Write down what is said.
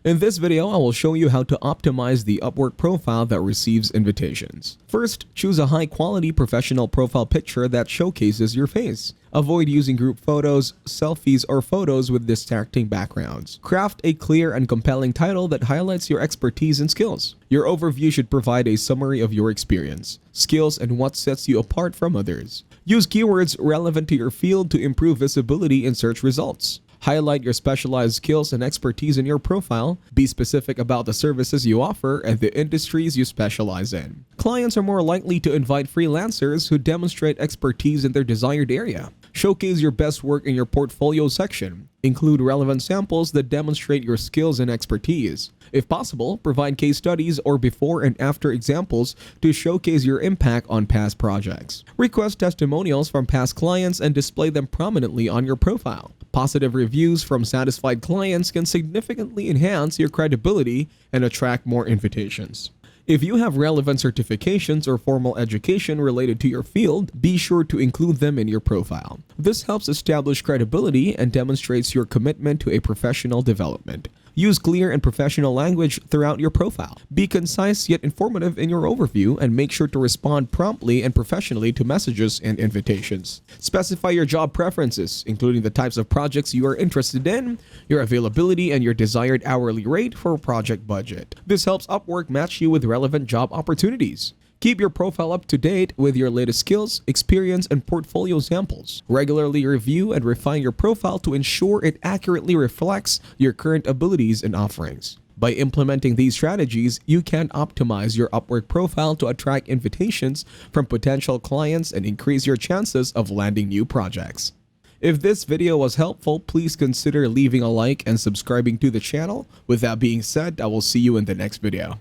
In this video, I will show you how to optimize the Upwork profile that receives invitations. First, choose a high-quality professional profile picture that showcases your face. Avoid using group photos, selfies, or photos with distracting backgrounds. Craft a clear and compelling title that highlights your expertise and skills. Your overview should provide a summary of your experience, skills, and what sets you apart from others. Use keywords relevant to your field to improve visibility in search results. Highlight your specialized skills and expertise in your profile. Be specific about the services you offer and the industries you specialize in. Clients are more likely to invite freelancers who demonstrate expertise in their desired area. Showcase your best work in your portfolio section. Include relevant samples that demonstrate your skills and expertise. If possible, provide case studies or before and after examples to showcase your impact on past projects. Request testimonials from past clients and display them prominently on your profile. Positive reviews from satisfied clients can significantly enhance your credibility and attract more invitations. If you have relevant certifications or formal education related to your field, be sure to include them in your profile. This helps establish credibility and demonstrates your commitment to a professional development. Use clear and professional language throughout your profile. Be concise yet informative in your overview and make sure to respond promptly and professionally to messages and invitations. Specify your job preferences, including the types of projects you are interested in, your availability, and your desired hourly rate for project budget. This helps Upwork match you with relevant job opportunities. Keep your profile up to date with your latest skills, experience, and portfolio samples. Regularly review and refine your profile to ensure it accurately reflects your current abilities and offerings. By implementing these strategies, you can optimize your Upwork profile to attract invitations from potential clients and increase your chances of landing new projects. If this video was helpful, please consider leaving a like and subscribing to the channel. With that being said, I will see you in the next video.